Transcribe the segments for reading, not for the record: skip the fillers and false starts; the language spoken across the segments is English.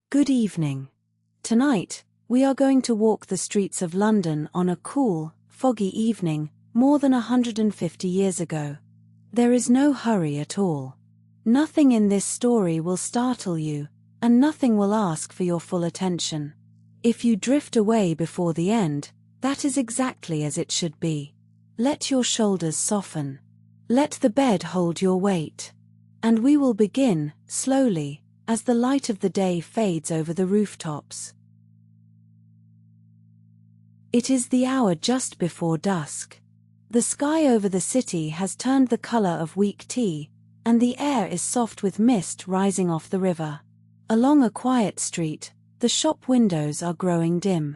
Good evening. Tonight, we are going to walk the streets of London on a cool, foggy evening, more than 150 years ago. There is no hurry at all. Nothing in this story will startle you, and nothing will ask for your full attention. If you drift away before the end, that is exactly as it should be. Let your shoulders soften. Let the bed hold your weight. And we will begin, slowly, as the light of the day fades over the rooftops. It is the hour just before dusk. The sky over the city has turned the color of weak tea, and the air is soft with mist rising off the river. Along a quiet street, the shop windows are growing dim.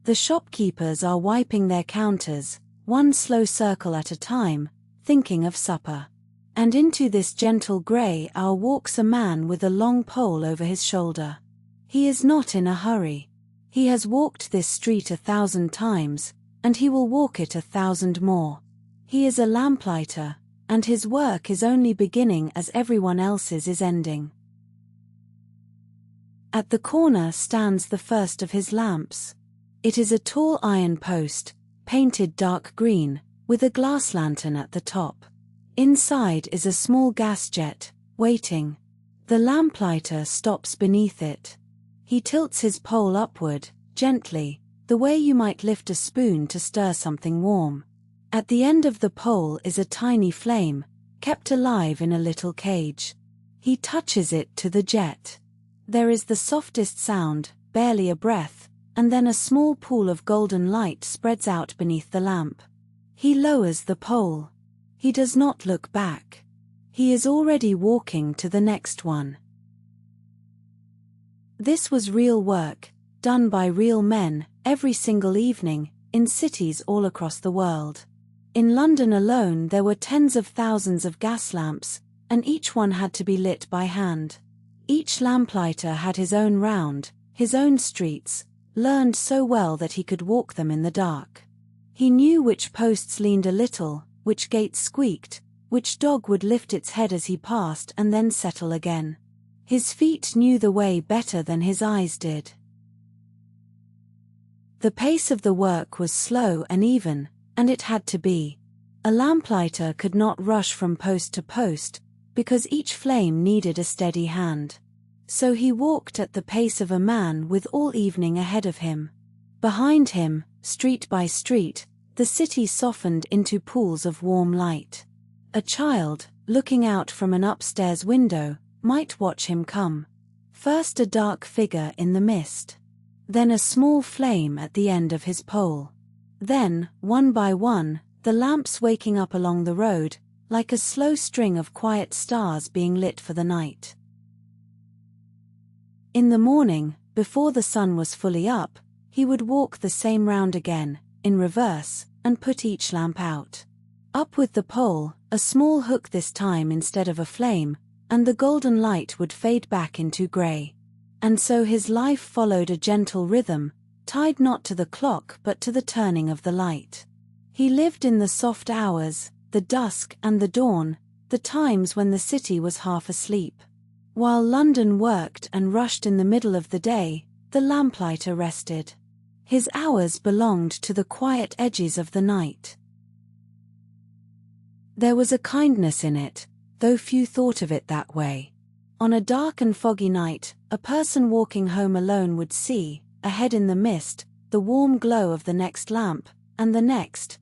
The shopkeepers are wiping their counters, one slow circle at a time, thinking of supper. And into this gentle grey hour walks a man with a long pole over his shoulder. He is not in a hurry. He has walked this street 1,000 times, and he will walk it 1,000 more. He is a lamplighter, and his work is only beginning as everyone else's is ending. At the corner stands the first of his lamps. It is a tall iron post, painted dark green, with a glass lantern at the top. Inside is a small gas jet, waiting. The lamplighter stops beneath it. He tilts his pole upward, gently, the way you might lift a spoon to stir something warm. At the end of the pole is a tiny flame, kept alive in a little cage. He touches it to the jet. There is the softest sound, barely a breath, and then a small pool of golden light spreads out beneath the lamp. He lowers the pole. He does not look back. He is already walking to the next one. This was real work, done by real men, every single evening, in cities all across the world. In London alone there were tens of thousands of gas lamps, and each one had to be lit by hand. Each lamplighter had his own round, his own streets, learned so well that he could walk them in the dark. He knew which posts leaned a little, which gates squeaked, which dog would lift its head as he passed and then settle again. His feet knew the way better than his eyes did. The pace of the work was slow and even, and it had to be. A lamplighter could not rush from post to post, because each flame needed a steady hand. So he walked at the pace of a man with all evening ahead of him. Behind him, street by street, the city softened into pools of warm light. A child, looking out from an upstairs window, might watch him come. First a dark figure in the mist. Then a small flame at the end of his pole. Then, one by one, the lamps waking up along the road, like a slow string of quiet stars being lit for the night. In the morning, before the sun was fully up, he would walk the same round again, in reverse, and put each lamp out. Up with the pole, a small hook this time instead of a flame, and the golden light would fade back into grey. And so his life followed a gentle rhythm, tied not to the clock but to the turning of the light. He lived in the soft hours, the dusk and the dawn, the times when the city was half asleep. While London worked and rushed in the middle of the day, the lamplighter rested. His hours belonged to the quiet edges of the night. There was a kindness in it, though few thought of it that way. On a dark and foggy night, a person walking home alone would see, ahead in the mist, the warm glow of the next lamp, and the next,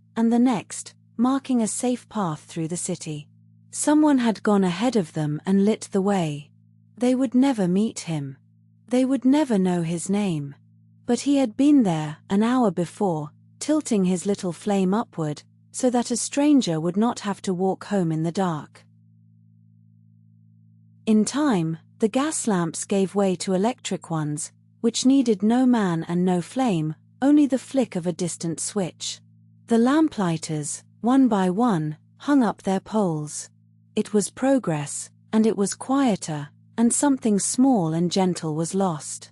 marking a safe path through the city. Someone had gone ahead of them and lit the way. They would never meet him. They would never know his name. But he had been there an hour before, tilting his little flame upward, so that a stranger would not have to walk home in the dark. In time, the gas lamps gave way to electric ones, which needed no man and no flame, only the flick of a distant switch. The lamplighters, one by one, hung up their poles. It was progress, and it was quieter, and something small and gentle was lost.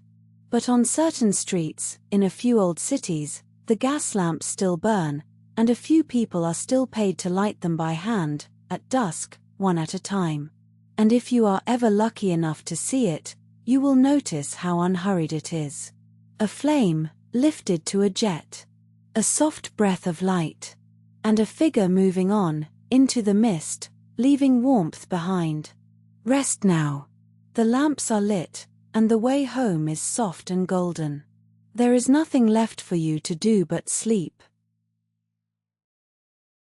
But on certain streets, in a few old cities, the gas lamps still burn, and a few people are still paid to light them by hand, at dusk, one at a time. And if you are ever lucky enough to see it, You will notice how unhurried it is. A flame, lifted to a jet. A soft breath of light. And a figure moving on, into the mist, leaving warmth behind. Rest now. The lamps are lit, and the way home is soft and golden. There is nothing left for you to do but sleep.